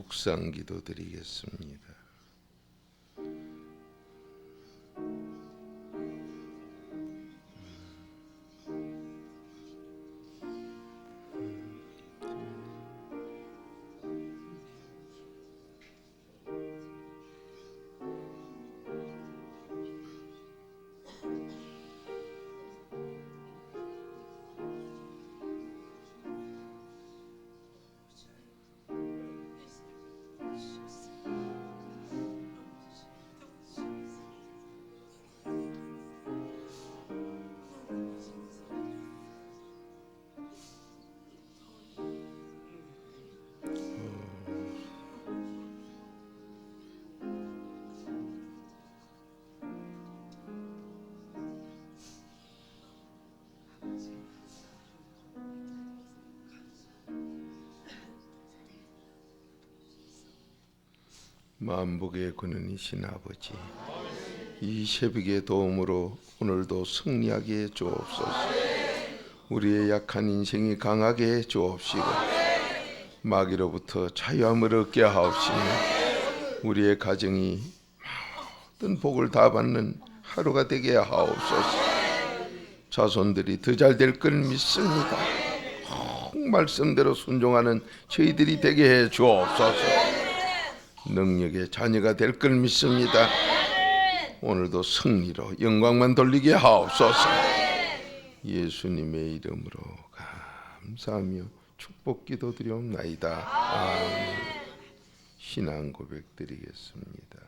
묵상 기도 드리겠습니다. 만복의 근원이신 아버지, 이 새벽의 도움으로 오늘도 승리하게 해 주옵소서. 우리의 약한 인생이 강하게 해 주옵시고 마귀로부터 자유함을 얻게 하옵시며 우리의 가정이 모든 복을 다 받는 하루가 되게 하옵소서. 자손들이 더 잘 될 걸 믿습니다. 말씀대로 순종하는 저희들이 되게 해 주옵소서. 능력의 자녀가 될 걸 믿습니다. 오늘도 승리로 영광만 돌리게 하옵소서. 예수님의 이름으로 감사하며 축복 기도 드리옵나이다. 아멘. 신앙 고백 드리겠습니다.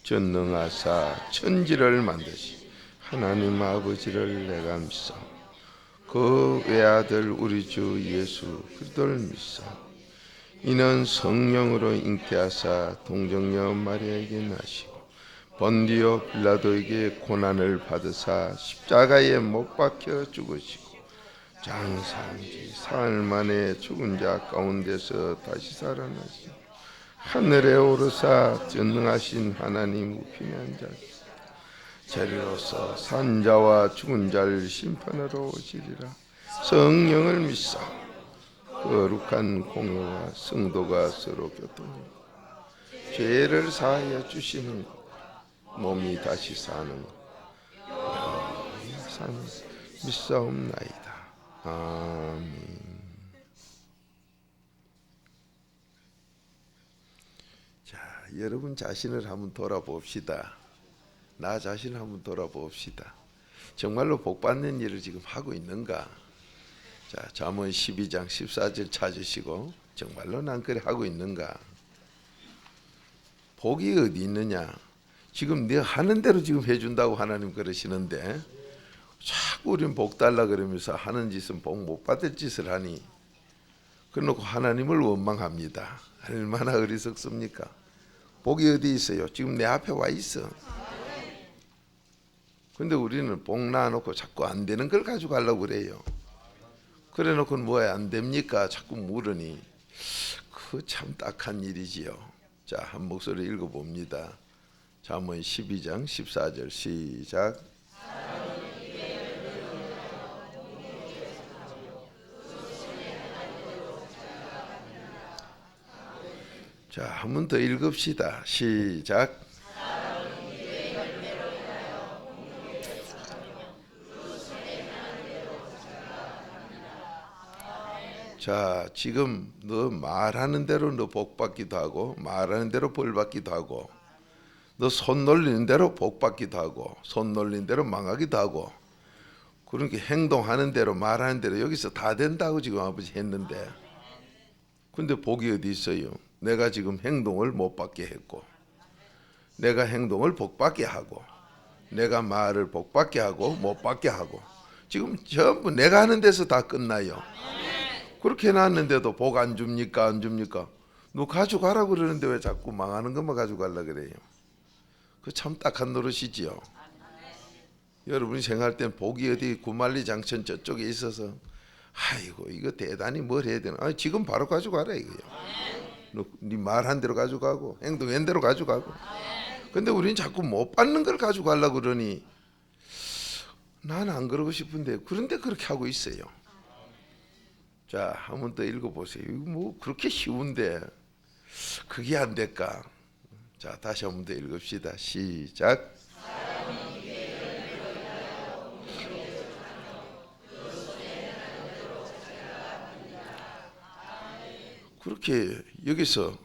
전능하사 천지를 만드신 하나님 아버지를 내가 믿사 그 외아들 우리 주 예수 그리스도를 믿사 이는 성령으로 잉태하사 동정녀 마리아에게 나시고 본디오 빌라도에게 고난을 받으사 십자가에 못 박혀 죽으시고 장사한 지 사흘 만에 죽은 자 가운데서 다시 살아나시고 하늘에 오르사 전능하신 하나님 우편에 앉으시고 재리로서 산 자와 죽은 자를 심판하러 오시리라. 성령을 믿사 거룩한 공회와 성도가 서로 교통하고 죄를 사하여 주시는 것 몸이 다시 사는 것 믿사옵나이다. 아멘. 자, 여러분 자신을 한번 돌아봅시다. 나 자신을 한번 돌아봅시다. 정말로 복받는 일을 지금 하고 있는가? 자, 잠언 12장 14절 찾으시고 정말로 난 그래 하고 있는가? 복이 어디 있느냐? 지금 네가 하는 대로 지금 해준다고 하나님 그러시는데 자꾸 우리는 복 달라 그러면서 하는 짓은 복 못 받을 짓을 하니 그래놓고 하나님을 원망합니다. 얼마나 어리석습니까? 복이 어디 있어요? 지금 내 앞에 와 있어. 근데 우리는 복 낳아놓고 자꾸 안 되는 걸 가져가려고 그래요. 그래 놓고는 뭐야 안 됩니까? 자꾸 물으니 그 참 딱한 일이지요. 자, 한 목소리 읽어봅니다. 잠언 12장 14절 시작. 자, 한 번 더 읽읍시다. 시작. 자, 지금 너 말하는 대로 너 복 받기도 하고 말하는 대로 벌 받기도 하고 너 손 놀리는 대로 복 받기도 하고 손 놀리는 대로 망하기도 하고 그렇게 행동하는 대로 말하는 대로 여기서 다 된다고 지금 아버지 했는데 근데 복이 어디 있어요? 내가 지금 행동을 못 받게 했고 내가 행동을 복 받게 하고 내가 말을 복 받게 하고 못 받게 하고 지금 전부 내가 하는 데서 다 끝나요. 그렇게 해놨는데도 복 안 줍니까? 안 줍니까? 너 가져가라고 그러는데 왜 자꾸 망하는 것만 가져가려고 그래요? 그 참 딱한 노릇이지요. 여러분이 생각할 땐 복이 어디 구만리장천 저쪽에 있어서 아이고 이거 대단히 뭘 해야 되나? 아니, 지금 바로 가져가라 이거요. 너 네 말한 대로 가져가고 행동한 대로 가져가고 근데 우리는 자꾸 못 받는 걸 가져가려고 그러니 난 안 그러고 싶은데 그런데 그렇게 하고 있어요. 자, 한 번 더 읽어보세요. 이거 뭐 그렇게 쉬운데 그게 안 될까? 자, 다시 한 번 더 읽읍시다. 시작. 그렇게 여기서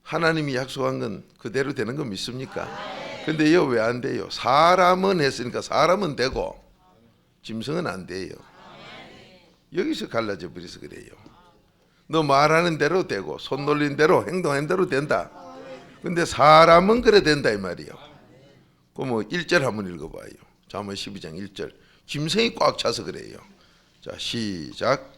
하나님이 약속한 건 그대로 되는 거 믿습니까? 근데 이거 왜 안 돼요? 사람은 했으니까 사람은 되고 짐승은 안 돼요. 여기서 갈라져 버려서 그래요. 너 말하는 대로 되고 손 놀린 대로 행동하는 대로 된다. 근데 사람은 그래 된다 이 말이에요. 그럼 뭐 1절 한번 읽어봐요. 잠언 12장 1절. 짐승이 꽉 차서 그래요. 자, 시작.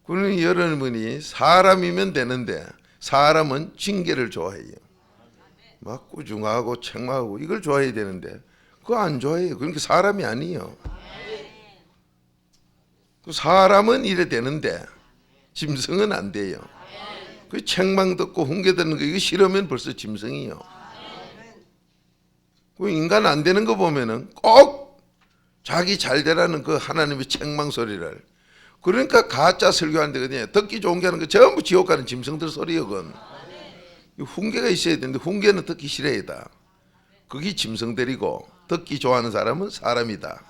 그러니 여러분이 사람이면 되는데 사람은 징계를 좋아해요. 막 꾸중하고 책망하고 이걸 좋아해야 되는데 그거 안 좋아해요. 그러니까 사람이 아니에요. 사람은 이래 되는데 짐승은 안 돼요. 그 책망 듣고 훈계 듣는 거 이거 싫으면 벌써 짐승이요. 그 인간 안 되는 거 보면은 꼭 자기 잘 되라는 그 하나님의 책망 소리를, 그러니까 가짜 설교하는 데거든요. 듣기 좋은 게 하는 거 전부 지옥 가는 짐승들 소리여건. 훈계가 있어야 되는데 훈계는 듣기 싫어이다. 그게 짐승들이고 듣기 좋아하는 사람은 사람이다.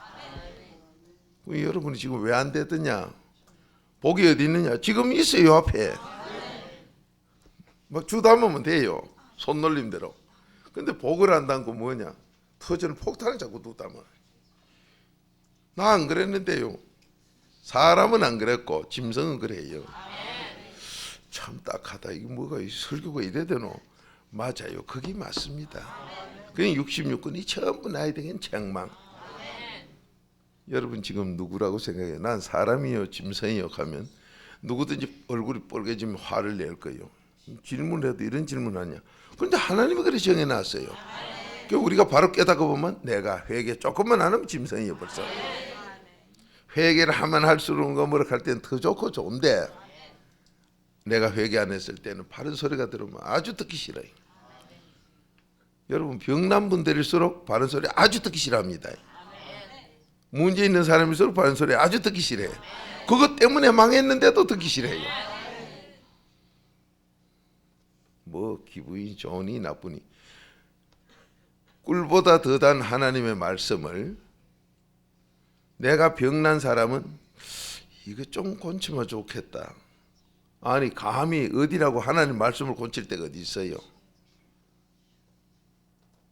여러분이 지금 왜 안 되더냐? 복이 어디 있느냐? 지금 있어요 앞에. 막 주담으면 돼요. 손놀림대로. 근데 복을 안 담고 뭐냐? 터지는 폭탄을 자꾸 두담아. 나 안 그랬는데요. 사람은 안 그랬고 짐승은 그래요. 참 딱하다. 이거 뭐가 설교가 이래 되노? 맞아요. 그게 맞습니다. 그냥 66권이 전부 나에 대한 책망. 여러분 지금 누구라고 생각해요? 난 사람이요 짐승이요 하면 누구든지 얼굴이 빨개지면 화를 낼 거예요. 질문을 해도 이런 질문하냐? 그런데 하나님이 그렇게 정해놨어요. 우리가 바로 깨닫고 보면 내가 회개 조금만 안 하면 짐승이에요 벌써. 회개를 하면 할수록 뭐라 할 때는 더 좋고 좋은데 내가 회개 안 했을 때는 바른 소리가 들으면 아주 듣기 싫어요. 여러분 병난 분들일수록 바른 소리 아주 듣기 싫어합니다. 문제 있는 사람일수록 바른 소리 아주 듣기 싫어해요. 그것 때문에 망했는데도 듣기 싫어해요. 뭐 기분이 좋으니 나쁘니 꿀보다 더 단 하나님의 말씀을 내가 병난 사람은 이거 좀 고치면 좋겠다. 아니 감히 어디라고 하나님 말씀을 고칠 때가 어디 있어요?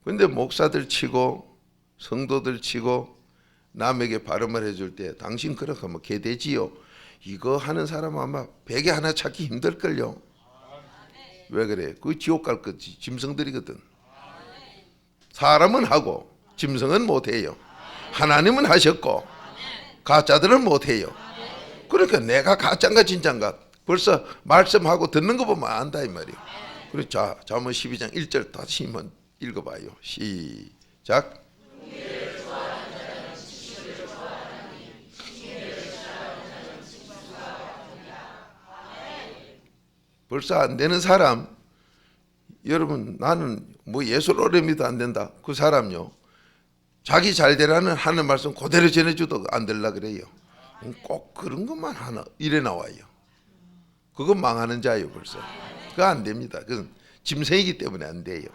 근데 목사들 치고 성도들 치고 남에게 발음을 해줄 때 당신 그렇게 하면 개돼지요. 이거 하는 사람 아마 베개 하나 찾기 힘들걸요. 왜 그래? 그 지옥 갈 거지. 짐승들이거든. 사람은 하고 짐승은 못해요. 하나님은 하셨고 가짜들은 못해요. 그러니까 내가 가짜인가 진짜인가 벌써 말씀하고 듣는 거 보면 안다 이 말이에요. 그래서 자, 잠언 12장 1절 다시 한번 읽어봐요. 시작. 벌써 안 되는 사람, 여러분 나는 뭐 예술 오래미도 안 된다. 그 사람요. 자기 잘 되라는 하는 말씀 그대로 전해줘도 안 될라 그래요. 꼭 그런 것만 하나 이래 나와요. 그건 망하는 자예요 벌써. 그거 안 됩니다. 그건 짐승이기 때문에 안 돼요.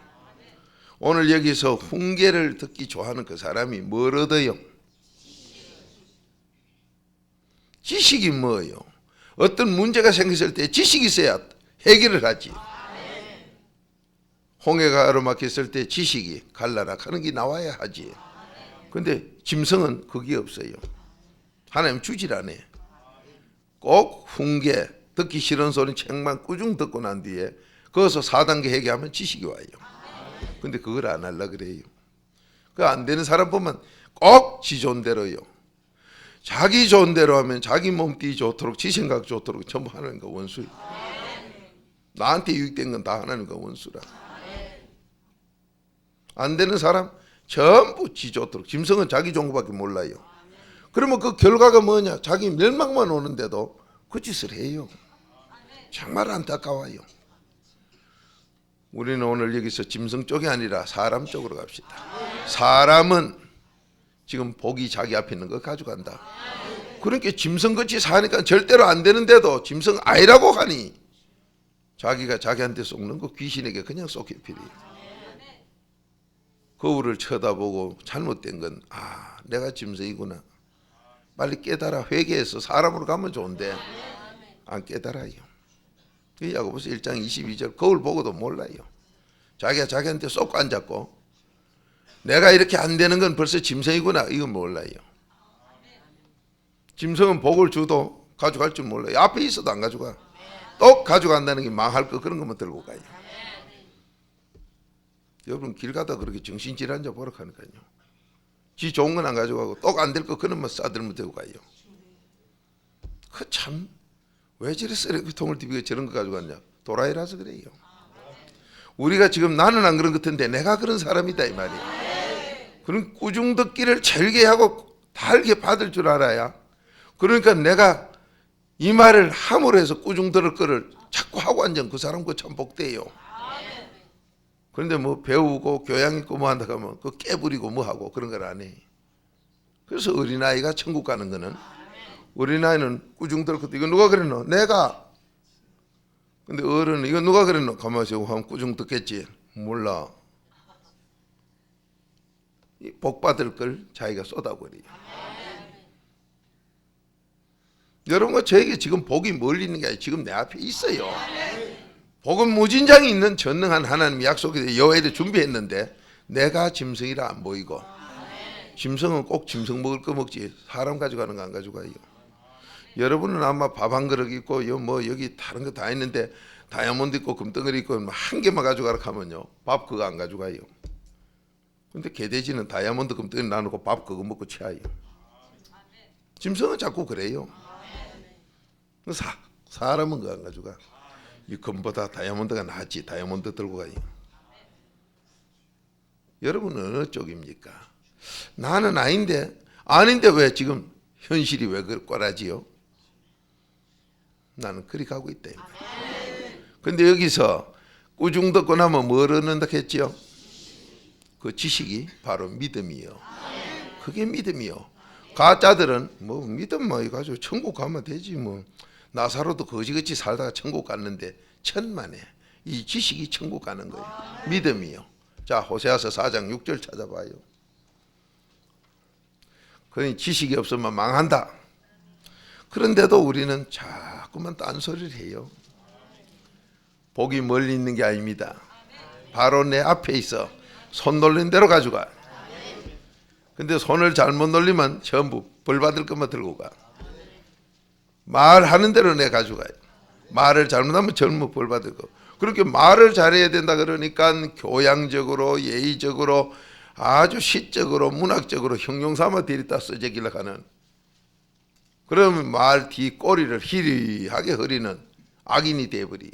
오늘 여기서 훈계를 듣기 좋아하는 그 사람이 뭘 얻어요? 지식이 뭐예요? 어떤 문제가 생겼을 때 지식이 있어야 해결을 하지. 홍해가 가로막혔을 때 지식이 갈라라 하는 게 나와야 하지. 근데 짐승은 그게 없어요. 하나님 주질 않아. 꼭 훈계, 듣기 싫은 소리 책만 꾸중 듣고 난 뒤에 거기서 4단계 회개하면 지식이 와요. 근데 그걸 안 하려고 그래요. 그 안 되는 사람 보면 꼭 지 좋은 대로요. 자기 좋은 대로 하면 자기 몸띠 좋도록 지 생각 좋도록 전부 하나님과 원수예요. 나한테 유익된 건 다 하나님과 원수라. 안 되는 사람 전부 지 좋도록. 짐승은 자기 좋은 것밖에 몰라요. 그러면 그 결과가 뭐냐? 자기 멸망만 오는데도 그 짓을 해요. 정말 안타까워요. 우리는 오늘 여기서 짐승 쪽이 아니라 사람 쪽으로 갑시다. 사람은 지금 복이 자기 앞에 있는 거 가져간다. 그러니까 짐승같이 사니까 절대로 안 되는데도 짐승 아니라고 하니 자기가 자기한테 속는 거 귀신에게 그냥 속해 버려요. 거울을 쳐다보고 잘못된 건 내가 짐승이구나. 빨리 깨달아 회개해서 사람으로 가면 좋은데 안 깨달아요. 야고보서 1장 22절 거울 보고도 몰라요. 자기가 자기한테 쏙 앉았고 내가 이렇게 안 되는 건 벌써 짐승이구나 이건 몰라요. 짐승은 복을 줘도 가져갈 줄 몰라요. 앞에 있어도 안 가져가. 또 가져간다는 게 망할 거 그런 것만 들고 가요. 여러분 길 가다 그렇게 정신질환자 보러 가니까요. 지 좋은 건 안 가져가고 또 안 될 거 그런 것만 싸들면 되고 가요. 그 참 왜 저래 쓰레기통을 뒤비고 저런 거 가져갔냐. 도라이라서 그래요. 우리가 지금 나는 안 그런 것 같은데 내가 그런 사람이다 이 말이야. 그런 꾸중듣기를 절개하고 달게 받을 줄 알아야. 그러니까 내가 이 말을 함으로 해서 꾸중 들을 거를 자꾸 하고 앉은 그 사람 그 참 복돼요. 그런데 뭐 배우고 교양 있고 뭐 한다 하면 그 깨부리고 뭐 하고 그런 걸 안 해. 그래서 어린아이가 천국 가는 거는 어린아이는 꾸중 들을 것도 이거 누가 그랬노? 내가. 근데 어른은 이거 누가 그랬노? 가만히 있어 하면 꾸중 듣겠지. 몰라. 복 받을 걸 자기가 쏟아버려요. 여러분 저에게 지금 복이 멀리 있는 게 아니라 지금 내 앞에 있어요. 복은 무진장이 있는 전능한 하나님이 약속해 여호와에게 준비했는데 내가 짐승이라 안 보이고 짐승은 꼭 짐승 먹을 거 먹지 사람 가져가는 거 안 가져가요. 여러분은 아마 밥 한 그릇 있고 뭐 여기 다른 거 다 있는데 다이아몬드 있고 금덩어리 있고 한 개만 가져가라 하면요 밥 그거 안 가져가요. 근데 개돼지는 다이아몬드 금덩어리 나누고 밥 그거 먹고 취해요. 짐승은 자꾸 그래요. 사람은 그거 안 가져가. 이 금보다 다이아몬드가 낫지. 다이아몬드 들고 가요. 여러분은 어느 쪽입니까? 나는 아닌데 왜 지금 현실이 왜 꼬라지요? 나는 그리 가고 있다. 근데 여기서 꾸중 듣고 나면 뭘 얻는다 했지요? 그 지식이 바로 믿음이요. 그게 믿음이요. 가짜들은 뭐 믿음 뭐 가지고 천국 가면 되지 뭐. 나사로도 거지같이 살다가 천국 갔는데 천만에 이 지식이 천국 가는 거예요. 믿음이요. 자 호세아서 4장 6절 찾아봐요. 그러니 지식이 없으면 망한다. 그런데도 우리는 자꾸만 딴소리를 해요. 복이 멀리 있는 게 아닙니다. 바로 내 앞에 있어. 손 놀린 대로 가져가. 근데 손을 잘못 놀리면 전부 벌 받을 것만 들고 가. 말하는 대로 내 가져가요. 말을 잘못하면 전부 벌 받을 거. 그렇게 말을 잘해야 된다 그러니까 교양적으로 예의적으로 아주 시적으로 문학적으로 형용사만 들이다 써제기려 하는 그러면 말 뒤 꼬리를 희리하게 흐리는 악인이 되어버려요.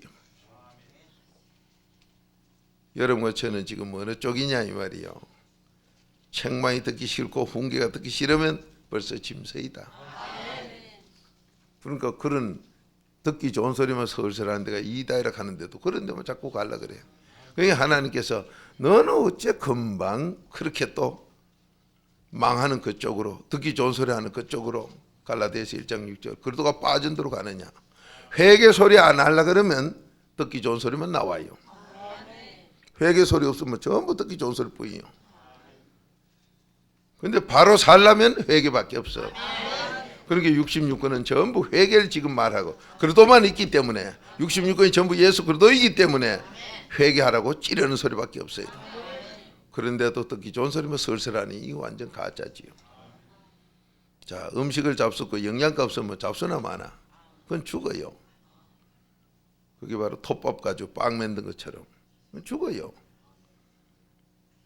여러분과 저는 지금 어느 쪽이냐 이 말이요. 책망이 듣기 싫고 훈계가 듣기 싫으면 벌써 짐승이다. 그러니까 그런 듣기 좋은 소리만 설설 하는 데가 이다이라 하는데도 그런 데만 자꾸 가려 그래요. 그러니까 하나님께서 너는 어째 금방 그렇게 또 망하는 그쪽으로 듣기 좋은 소리 하는 그쪽으로 갈라디아서 1장 6절 그러다가 빠진 데로 가느냐. 회개 소리 안 하려 그러면 듣기 좋은 소리만 나와요. 회개 소리 없으면 전부 듣기 좋은 소리 뿐이요. 근데 바로 살려면 회개밖에 없어. 그러니까 66권은 전부 회개를 지금 말하고 그리도만 있기 때문에 66권이 전부 예수 그리도이기 때문에 회개하라고 찌르는 소리밖에 없어요. 그런데도 듣기 좋은 소리만 설설하니 이거 완전 가짜지요. 자, 음식을 잡숫고 영양가 없으면 잡수나 마나 그건 죽어요. 그게 바로 톱밥 가지고 빵 만든 것처럼 죽어요.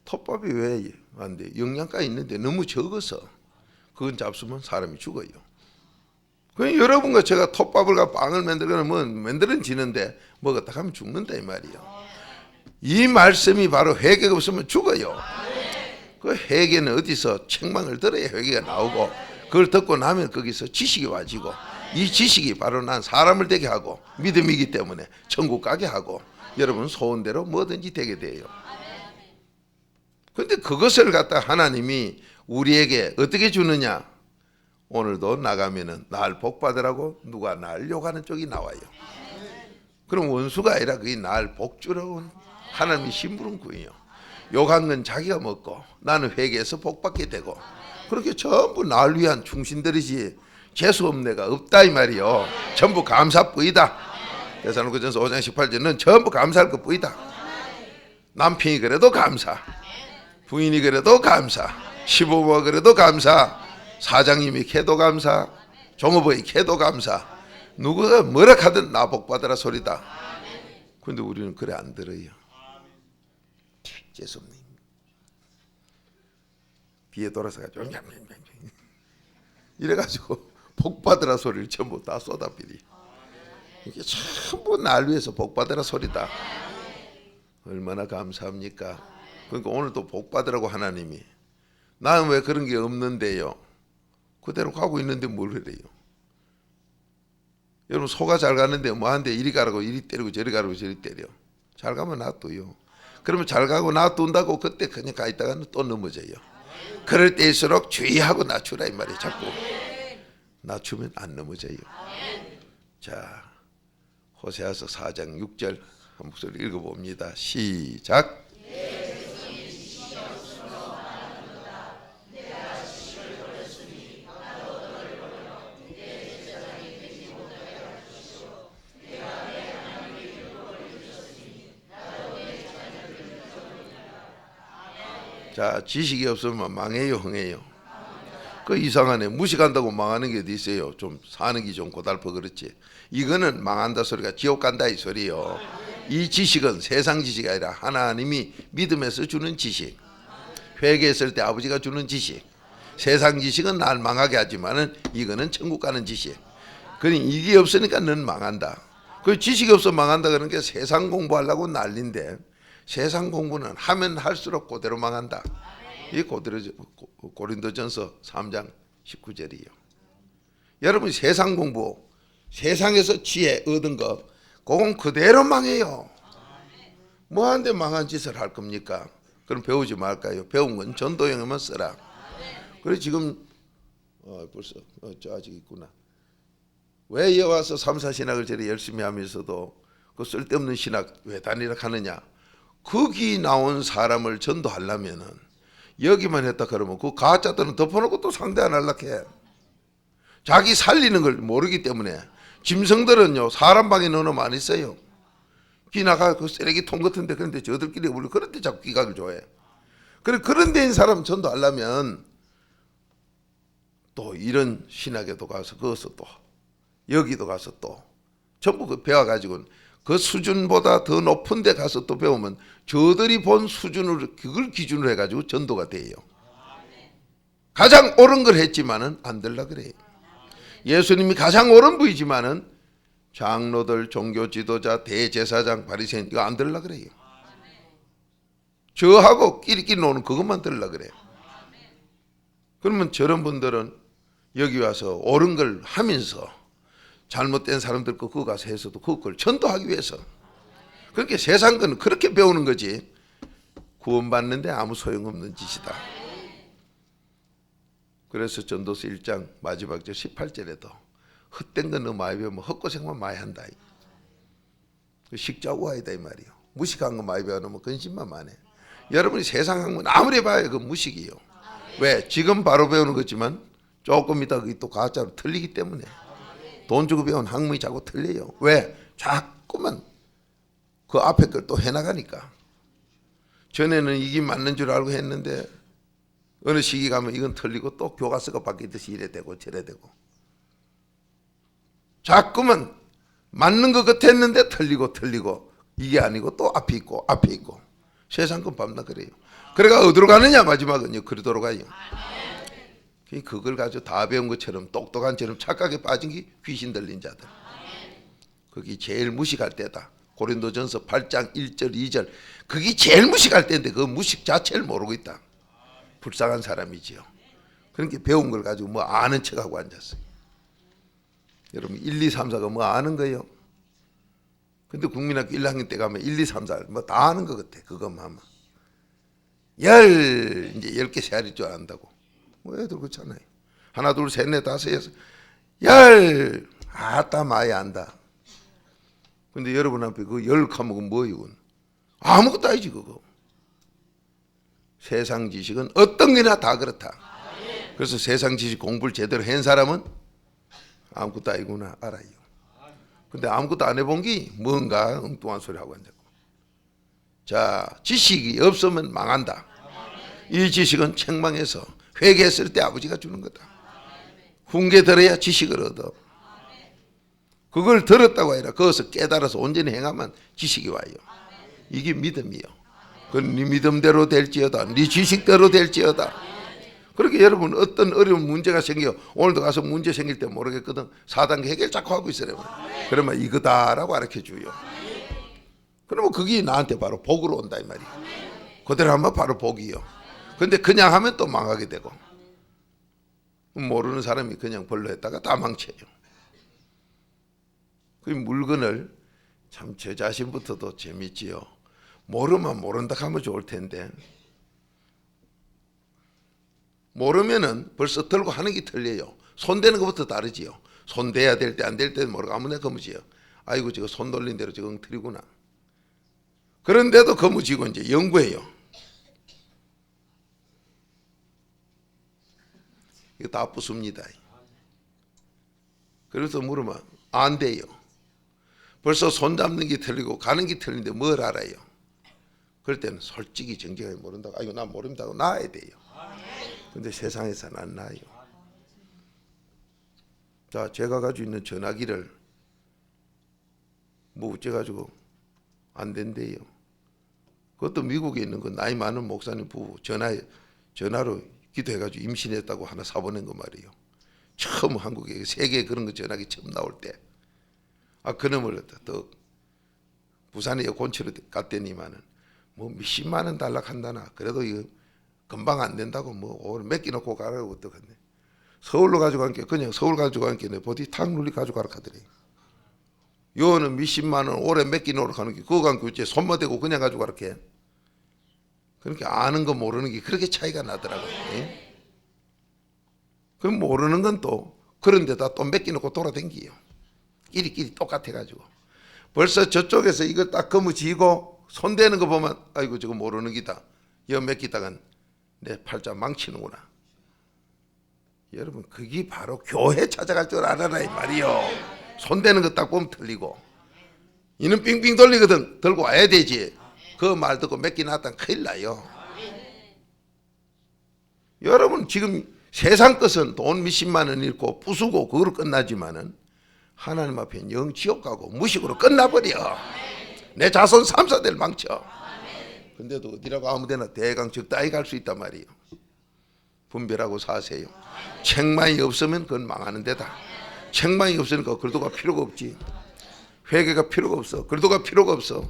톱밥이 왜 안 돼? 영양가 있는데 너무 적어서 그건 잡수면 사람이 죽어요. 그러니까 여러분과 제가 톱밥을 갖고 빵을 만들거나 뭐 만들어지는데 먹었다 하면 죽는다 이 말이에요. 이 말씀이 바로 회개가 없으면 죽어요. 그 회개는 어디서 책망을 들어야 회개가 나오고 그걸 듣고 나면 거기서 지식이 와지고 이 지식이 바로 난 사람을 되게 하고 믿음이기 때문에 천국 가게 하고 여러분 소원대로 뭐든지 되게 돼요. 그런데 그것을 갖다 하나님이 우리에게 어떻게 주느냐? 오늘도 나가면은 날 복받으라고 누가 날 욕하는 쪽이 나와요. 그럼 원수가 아니라 그게 날 복주라고 하나님이 심부름꾼이요. 욕한 건 자기가 먹고 나는 회개해서 복받게 되고, 그렇게 전부 날 위한 충신들이지 재수 없는 애가 없다 이 말이요. 전부 감사뿐이다. 데살로니가전서 5장 18절은 전부 감사할 것뿐이다. 남편이 그래도 감사, 부인이 그래도 감사, 시부모가 그래도 감사, 사장님이 캐도 감사, 종업원이 캐도 감사, 누구가 뭐라 하든 나 복받으라 소리다. 그런데 우리는 그래 안 들어요. 재수없네. 뒤에 돌아서가지고 이래가지고 복받으라 소리를 전부 다 쏟아비리. 이게 전부 날 위해서 복받으라 소리다. 얼마나 감사합니까? 그러니까 오늘도 복받으라고 하나님이. 나는 왜 그런 게 없는데요? 그대로 가고 있는데 뭘 그래요? 여러분 소가 잘 가는데 뭐 하는데 이리 가라고 이리 때리고 저리 가라고 저리 때려. 잘 가면 놔둬요. 그러면 잘 가고 놔둔다고 그때 그냥 가 있다가는 또 넘어져요. 그럴 때일수록 주의하고 낮추라 이 말이에요. 자꾸 낮추면 안 넘어져요. 자, 호세아서 4장 6절 한 목소리 읽어봅니다. 시작. 자, 지식이 없으면 망해요, 흥해요? 그 이상하네. 무식한다고 망하는 게 어디 있어요? 좀 사는 게 좀 고달퍼 그렇지. 이거는 망한다 소리가 지옥 간다 이 소리요. 이 지식은 세상 지식이 아니라 하나님이 믿음에서 주는 지식. 회개했을 때 아버지가 주는 지식. 세상 지식은 날 망하게 하지만은 이거는 천국 가는 지식. 그러니 이게 없으니까 넌 망한다. 그 지식이 없어 망한다 그러는 게 세상 공부하려고 난리인데, 세상 공부는 하면 할수록 그대로 망한다. 이 고린도전서 3장 19절이요. 여러분 세상 공부, 세상에서 지혜 얻은 거 그건 그대로 망해요. 뭐 하는데 망한 짓을 할 겁니까? 그럼 배우지 말까요? 배운 건 전도용에만 써라. 그래 지금 벌써 저 아직 있구나. 왜 여와서 3사 신학을 저리 열심히 하면서도 그 쓸데없는 신학 왜 다니라 하느냐? 거기 나온 사람을 전도하려면은 여기만 했다 그러면 그 가짜들은 덮어놓고 또 상대 안 하려고 해. 자기 살리는 걸 모르기 때문에. 짐승들은요 사람 방에 넣어놓으면 안 있어요. 기나가 그 쓰레기통 같은데, 그런데 저들끼리 우리 그런 데 자꾸 기각을 좋아해. 그런 데인 사람 전도하려면 또 이런 신학에도 가서 거기서 또 여기도 가서 또 전부 그 배워가지고 그 수준보다 더 높은 데 가서 또 배우면 저들이 본 수준으로 그걸 기준으로 해가지고 전도가 돼요. 가장 옳은 걸 했지만은 안 될라 그래요. 예수님이 가장 옳은 부이지만은 장로들, 종교 지도자, 대제사장, 바리새인 이거 안 들으려 그래요. 저하고 끼리끼리 노는 그것만 들으려 그래요. 그러면 저런 분들은 여기 와서 옳은 걸 하면서 잘못된 사람들 거 그거 가서 해서도 그걸 전도하기 위해서. 그렇게 세상 건 그렇게 배우는 거지 구원받는데 아무 소용없는 짓이다. 그래서 전도서 1장 마지막 절 18절에도 헛된 건 너무 많이 배우면 헛고생만 많이 한다. 식자고 아니다 이 말이요. 무식한 거 많이 배워놓으면 근심만 많이 해. 여러분이 세상 학문 아무리 봐야 그 무식이요. 왜? 지금 바로 배우는 거지만 조금 있다 그게 또 가짜로 틀리기 때문에. 돈 주고 배운 학문이 자꾸 틀려요. 왜? 자꾸만 그 앞에 걸 또 해나가니까. 전에는 이게 맞는 줄 알고 했는데 어느 시기 가면 이건 틀리고 또 교과서가 바뀌듯이 이래 되고 저래 되고. 자꾸만 맞는 것 같았는데 틀리고 이게 아니고 또 앞에 있고 세상 건 밤낮 그래요. 그래가 어디로 가느냐 마지막은요 그리도록 가요. 그걸 가지고 다 배운 것처럼 똑똑한 처럼 착각에 빠진 게 귀신 들린 자들. 그게 제일 무식할 때다. 고린도전서 8장 1절 2절 그게 제일 무식할 때인데 그 무식 자체를 모르고 있다. 불쌍한 사람이지요. 그러니까 배운 걸 가지고 뭐 아는 척하고 앉았어요. 여러분 1, 2, 3, 4가 뭐 아는 거예요? 근데 국민학교 1학년 때 가면 1, 2, 3, 4 뭐 다 아는 것 같아. 그것만 하면 이제 10개 세알일 줄 안다고. 애들 그렇잖아요. 하나 둘 셋 넷 다섯 여섯 열 아따 많이 안다. 근데 여러분 앞에 그 열 과목은 뭐예요? 아무것도 아니지 그거. 세상 지식은 어떤 게나 다 그렇다. 그래서 세상 지식 공부를 제대로 한 사람은 아무것도 아니구나 알아요. 근데 아무것도 안 해본 게 뭔가 엉뚱한 소리 하고 앉았고. 자, 지식이 없으면 망한다. 이 지식은 책망해서 회개했을 때 아버지가 주는 거다. 훈계 들어야 지식을 얻어. 그걸 들었다고 아니라 그것을 깨달아서 온전히 행하면 지식이 와요. 이게 믿음이요. 그건 네 믿음대로 될지어다. 네 지식대로 될지어다. 그렇게 여러분 어떤 어려운 문제가 생겨 오늘도 가서 문제 생길 때 모르겠거든. 4단계 해결 자꾸 하고 있어요. 그러면 이거다라고 가르쳐줘요. 그러면 그게 나한테 바로 복으로 온다 이 말이에요. 그대로 하면 바로 복이요. 근데 그냥 하면 또 망하게 되고 모르는 사람이 그냥 벌로 했다가 다 망쳐요. 그 물건을 참 저 자신부터도 재밌지요. 모르면 모른다 하면 좋을 텐데 모르면은 벌써 들고 하는 게 틀려요. 손대는 것부터 다르지요. 손대야 될 때 안 될 때는 모르고 아무나 거무지요. 아이고 저거 손 돌린 대로 저거 엉터리구나. 그런데도 거무지고 이제 연구해요. 이거 다 부숩니다. 그래서 물으면 안 돼요. 벌써 손 잡는 게 틀리고 가는 게 틀린데 뭘 알아요? 그럴 때는 솔직히 정직하게 모른다고 아이고 난 모릅니다 하고 나야 돼요. 근데 세상에서는 안 나요. 자, 제가 가지고 있는 전화기를 뭐 어째가지고 안 된대요. 그것도 미국에 있는 거 나이 많은 목사님 부부 전화로 기도해가지고 임신했다고 하나 사보낸 거 말이에요. 처음 한국에 세계에 그런 거 전화기 처음 나올 때. 아 그놈을 또 부산에 곤치로 갔더니만은 뭐 몇십만 원 달락한다나. 그래도 이거 금방 안 된다고 뭐 오늘 몇 개 놓고 가라고 어떡하네. 서울로 가져간 게 그냥 서울 가져간 게 보디 탁 눌리 가져가라 하더래. 요는 몇십만 원 오래 몇 개 놓으러 가는 게 그거 갖고 이제 손만 대고 그냥 가져가라 게. 그러니까 아는 거 모르는 게 그렇게 차이가 나더라고요. 예? 그럼 모르는 건 또 그런 데다 또 몇 개 놓고 돌아댕기요. 끼리끼리 똑같아가지고. 벌써 저쪽에서 이거 딱 거무쥐고 손대는 거 보면 아이고 저거 모르는 기다. 여 몇 기다간 내 팔자 망치는구나. 여러분 그게 바로 교회 찾아갈 줄 알아라 이 말이요. 손대는 거 딱 보면 틀리고 이는 빙빙 돌리거든. 들고 와야 되지. 그 말 듣고 몇 개 놨다 큰일 나요. 여러분 지금 세상 것은 돈 몇십만 원 잃고 부수고 그거로 끝나지만은 하나님 앞에 영 지옥 가고 무식으로 끝나버려. 내 자손 3, 4대를 망쳐. 근데도 어디라고 아무데나 대강 적당히 갈 수 있단 말이에요. 분별하고 사세요. 책망이 없으면 그건 망하는 데다. 책망이 없으니까 그리도가 필요가 없지. 회개가 필요가 없어. 그리도가 필요가 없어.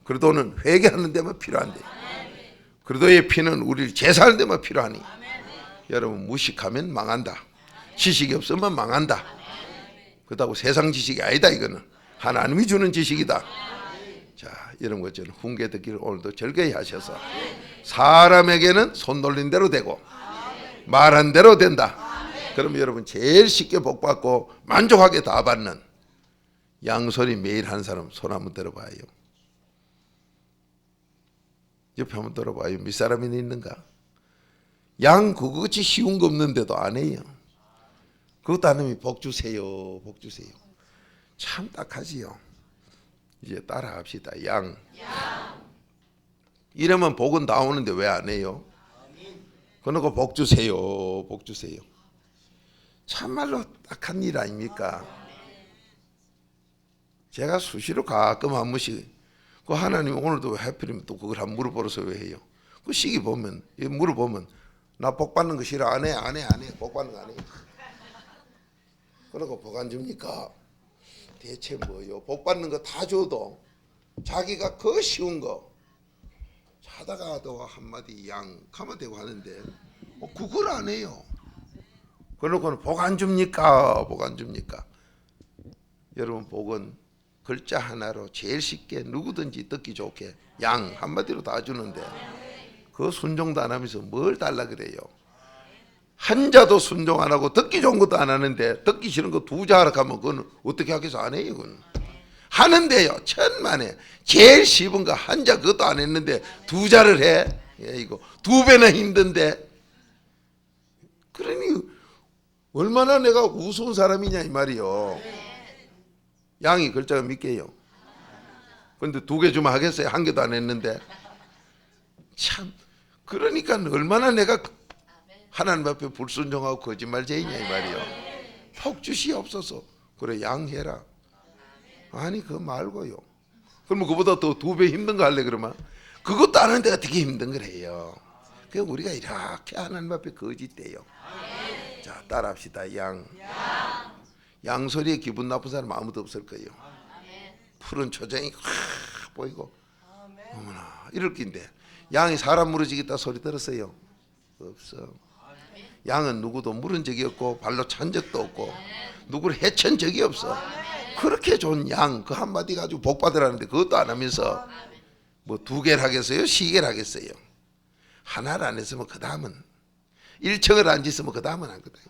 그리도는 회개하는 데만 필요한데. 그리도의 피는 우리를 제사하는 데만 필요하니. 여러분 무식하면 망한다. 지식이 없으면 망한다. 그렇다고 세상 지식이 아니다. 이거는 하나님이 주는 지식이다. 자, 이런 것 저는 훈계 듣기를 오늘도 즐거이 하셔서 사람에게는 손 놀린 대로 되고 말한 대로 된다. 그럼 여러분 제일 쉽게 복받고 만족하게 다 받는 양소리 매일 하는 사람 손 한번 들어봐요. 옆에 한번 들어봐요. 몇 사람이 있는가? 양 그것이 쉬운 거 없는데도 안 해요. 그것도 안 하면 복 주세요. 복 주세요. 참 딱하지요. 이제 따라 합시다. 양. 이러면 복은 다 오는데 왜 안 해요? 그러고 복 주세요. 복 주세요. 참말로 딱한 일 아닙니까? 제가 수시로 가끔 한 번씩 그 하나님 오늘도 왜 하필이면 또 그걸 한번 물어보러서 왜 해요? 그 시기 보면 물어보면 나 복 받는 거 싫어. 안 해. 복 받는 거 안 해. 그러고 복 안 줍니까? 대체 뭐요? 복 받는 거 다 줘도 자기가 그 쉬운 거 자다가도 한마디 양 가면 되고 하는데 그걸 안 해요. 그러고는 복 안 줍니까? 복 안 줍니까? 여러분 복은 글자 하나로 제일 쉽게 누구든지 듣기 좋게 양 한마디로 다 주는데 그 순종도 안 하면서 뭘 달라 그래요? 한자도 순종 안 하고 듣기 좋은 것도 안 하는데 듣기 싫은 거 두 자 하라 하면 그건 어떻게 하겠어? 안 해요. 그건. 하는데요. 천만에 제일 쉬운 거 한자 그것도 안 했는데 두 자를 해. 예, 이거 두 배나 힘든데. 그러니 얼마나 내가 우스운 사람이냐 이 말이요. 양이 글자가 몇 개요? 그런데 두 개 주면 하겠어요? 한 개도 안 했는데. 참 그러니까 얼마나 내가 하나님 앞에 불순종하고 거짓말쟁이냐 이 말이요. 폭주시옵소서. 그래 양해라. 아니 그거 말고요. 그러면 그보다 더 두 배 힘든 거 할래 그러면? 그것도 안 하는 데가 되게 힘든 거래요. 그냥 우리가 이렇게 하나님 앞에 거짓대요. 자 따라합시다. 양 소리에 기분 나쁜 사람 아무도 없을 거예요. 푸른 초장이 확 보이고 어머나 이럴 낀데 양이 사람 무너지겠다 소리 들었어요? 없어. 양은 누구도 물은 적이 없고 발로 찬 적도 없고 누구를 해친 적이 없어. 그렇게 좋은 양 그 한마디 가지고 복 받으라는데 그것도 안 하면서 뭐 두 개를 하겠어요? 시계를 하겠어요? 하나를 안 했으면 그 다음은 일청을 안 짓으면 그 다음은 안 거든.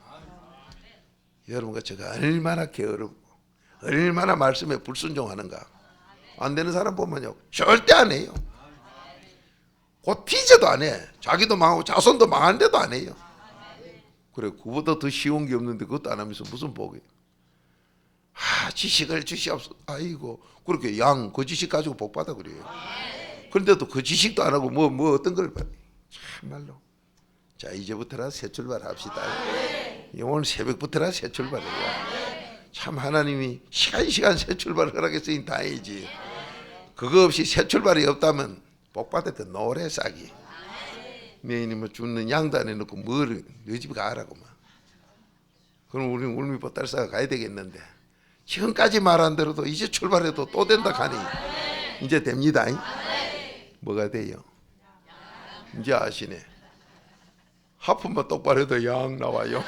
여러분과 제가 얼마나 게으르고 얼마나 말씀에 불순종하는가. 안 되는 사람 보면요 절대 안 해요. 곧 티제도 안 해. 자기도 망하고 자손도 망하는데도 안 해요. 그래 그보다 더 쉬운 게 없는데 그것도 안 하면서 무슨 복이에요. 지식을 주시옵소서. 아이고 그렇게 양 그 지식 가지고 복 받아 그래요. 그런데도 그 지식도 안 하고 뭐 어떤 걸 참말로. 자 이제부터라 새 출발합시다. 오늘 새벽부터라 새 출발해요. 참 하나님이 시간 새 출발을 허락했으니 다행이지. 그거 없이 새 출발이 없다면 복 받을 때 노래 싸기. 내인이 뭐 죽는 양도 안 해놓고 뭘 너 집에 가라고만. 그럼 우리는 울미보따리싸가 가야 되겠는데 지금까지 말한 대로도 이제 출발해도 또 된다 하니 이제 됩니다. 뭐가 돼요? 이제 아시네. 하품만 똑바로 해도 양 나와요.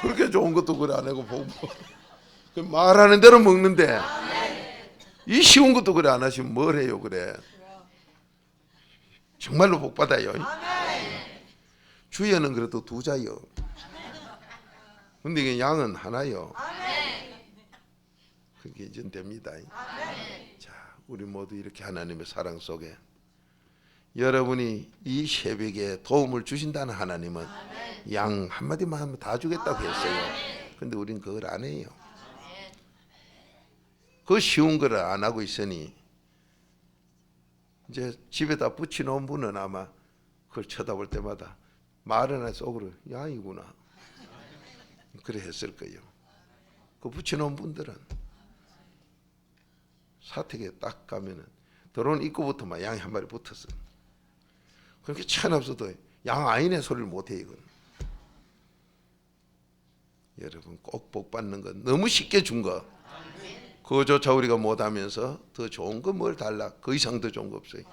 그렇게 좋은 것도 그래 안 하고 보고 말하는 대로 먹는데 이 쉬운 것도 그래 안 하시면 뭘 해요 그래. 정말로 복 받아요. 주여는 그래도 두 자요. 근데 양은 하나요. 그게 이제 됩니다. 자, 우리 모두 이렇게 하나님의 사랑 속에 여러분이 이 새벽에 도움을 주신다는 하나님은 양 한마디만 하면 다 주겠다고 했어요. 근데 우린 그걸 안 해요. 그 쉬운 걸 안 하고 있으니 이제 집에다 붙여놓은 분은 아마 그걸 쳐다볼 때마다 말은 안 속으로 양이구나 그래 했을 거예요. 그 붙여놓은 분들은 사택에 딱 가면은 들어온 입구부터만 양이 한 마리 붙었어. 그렇게 천없어도 양 아니네 소리를 못해 이건. 여러분 꼭 복 받는 건 너무 쉽게 준 거 그거조차 우리가 못하면서 더 좋은 거 뭘 달라. 그 이상 더 좋은 거 없어요.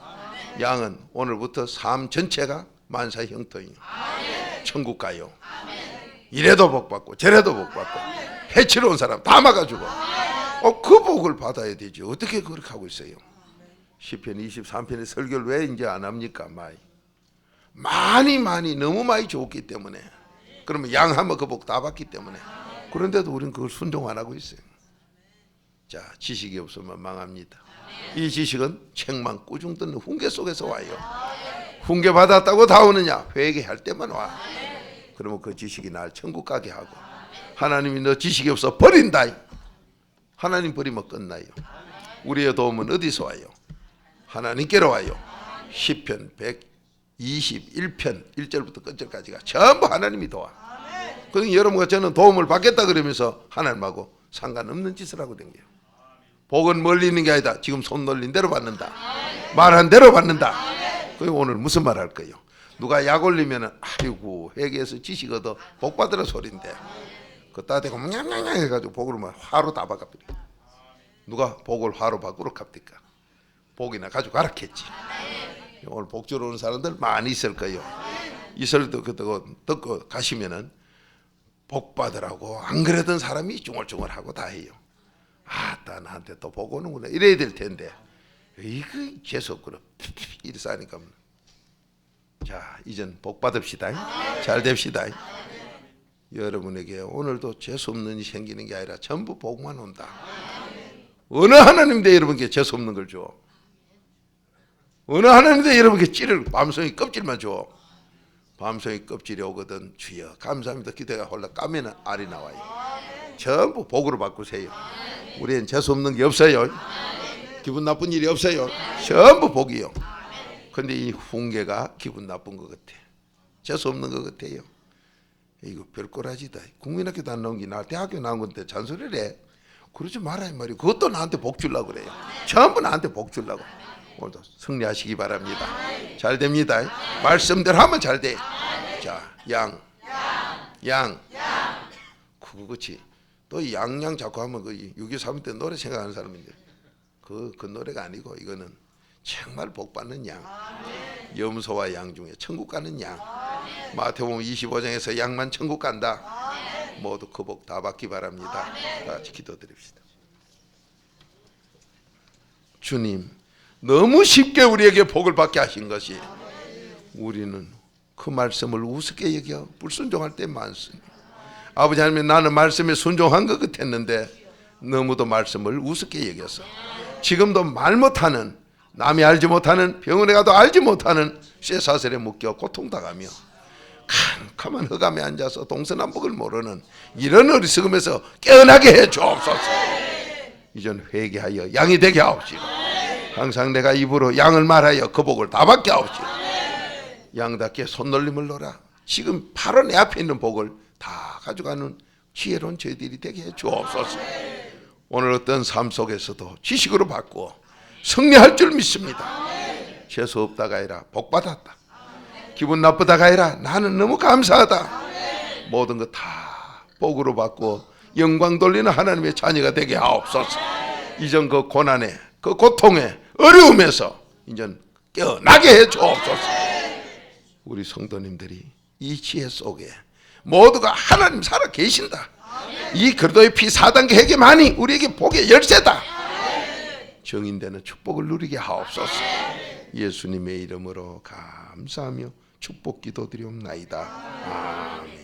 양은 오늘부터 삶 전체가 만사 형통이요. 천국 가요. 이래도 복 받고 저래도 복 받고 해치러 온 사람 다 막아주고 그 복을 받아야 되지. 어떻게 그렇게 하고 있어요. 시편 23편의 설교를 왜 이제 안 합니까? 많이 너무 많이 줬기 때문에. 그러면 양하면 그 복 다 받기 때문에. 그런데도 우리는 그걸 순종 안 하고 있어요. 자, 지식이 없으면 망합니다. 이 지식은 책만 꾸중 듣는 훈계 속에서 와요. 훈계 받았다고 다 오느냐? 회개할 때만 와. 그러면 그 지식이 날 천국 가게 하고 하나님이 너 지식이 없어 버린다. 하나님 버리면 끝나요. 우리의 도움은 어디서 와요? 하나님께로 와요. 시편 121편 1절부터 끝절까지가 전부 하나님이 도와. 그러니 여러분과 저는 도움을 받겠다 그러면서 하나님하고 상관없는 짓을 하고 댕겨요. 복은 멀리 있는 게 아니다. 지금 손 놀린 대로 받는다. 말한 대로 받는다. 그럼 오늘 무슨 말 할 거예요? 누가 약 올리면은 아이고 회개해서 지식 얻어 복 받으라 소리인데 그 따대고 냥냥냥 해가지고 복으로 막 화로 다 바꿔버려. 누가 복을 화로 바꾸러 갑니까? 복이나 가지고 가라 했지. 오늘 복 주러 오는 사람들 많이 있을 거예요. 이 소리도 듣고 가시면은 복 받으라고 안 그러던 사람이 중얼중얼하고 다 해요. 아따 나한테 또 복 오는구나 이래야 될 텐데 이거 재수없구나 이래서 하니까 자, 이젠 복 받읍시다. 잘 됩시다. 여러분에게 오늘도 재수 없는 일이 생기는 게 아니라 전부 복만 온다. 어느 하나님도 여러분께 재수 없는 걸 줘? 어느 하나님도 여러분께 찌를 밤송이 껍질만 줘? 밤송이 껍질이 오거든. 주여 감사합니다. 기대가 홀라 까면 알이 나와요. 전부 복으로 바꾸세요. 우리는 재수 없는 게 없어요. 기분 나쁜 일이 없어요. 전부 복이요. 근데 이 훈계가 기분 나쁜 것 같아. 재수 없는 것 같아요. 이거 별꼬라지다. 국민학교도 안 나온 게 나 대학교 나온 건데 잔소리를 해. 그러지 말아야 말이야. 그것도 나한테 복 주려고 그래요. 전부 나한테 복 주려고. 오늘도 승리하시기 바랍니다. 잘 됩니다. 말씀대로 하면 잘 돼. 자, 양. 그렇지. 또 양양 자꾸 하면 그 6.23 때 노래 생각하는 사람인데 그 노래가 아니고 이거는 정말 복 받는 양. 염소와 양 중에 천국 가는 양. 마태복음 25장에서 양만 천국 간다. 모두 그 복 다 받기 바랍니다. 다 같이 기도드립시다. 주님, 너무 쉽게 우리에게 복을 받게 하신 것이 우리는 그 말씀을 우습게 여겨 불순종할 때 많습니다. 아버지 하나님, 나는 말씀에 순종한 것 같았는데 너무도 말씀을 우습게 여겨서 지금도 말 못하는, 남이 알지 못하는, 병원에 가도 알지 못하는 쇠사슬에 묶여 고통당하며 캄캄한 흑암에 앉아서 동서남북을 모르는 이런 어리석음에서 깨어나게 해 주옵소서. 이전 회개하여 양이 되게 하옵시고 항상 내가 입으로 양을 말하여 그 복을 다 받게 하옵시고 양답게 손놀림을 놓라. 지금 바로 내 앞에 있는 복을 다 가져가는 지혜로운 저희들이 되게 해 주옵소서. 오늘 어떤 삶 속에서도 지식으로 바꾸어 승리할 줄 믿습니다. 재수 없다가 아니라 복 받았다. 기분 나쁘다가 아니라 나는 너무 감사하다. 모든 것 다 복으로 바꾸어 영광 돌리는 하나님의 자녀가 되게 하옵소서. 이전 그 고난에, 그 고통에, 어려움에서 이젠 깨어나게 해 주옵소서. 우리 성도님들이 이 지혜 속에 모두가 하나님 살아 계신다. 이 그리스도의 피 4단계 회개만이 우리에게 복의 열쇠다. 정인되는 축복을 누리게 하옵소서. 예수님의 이름으로 감사하며 축복 기도드리옵나이다. 아멘.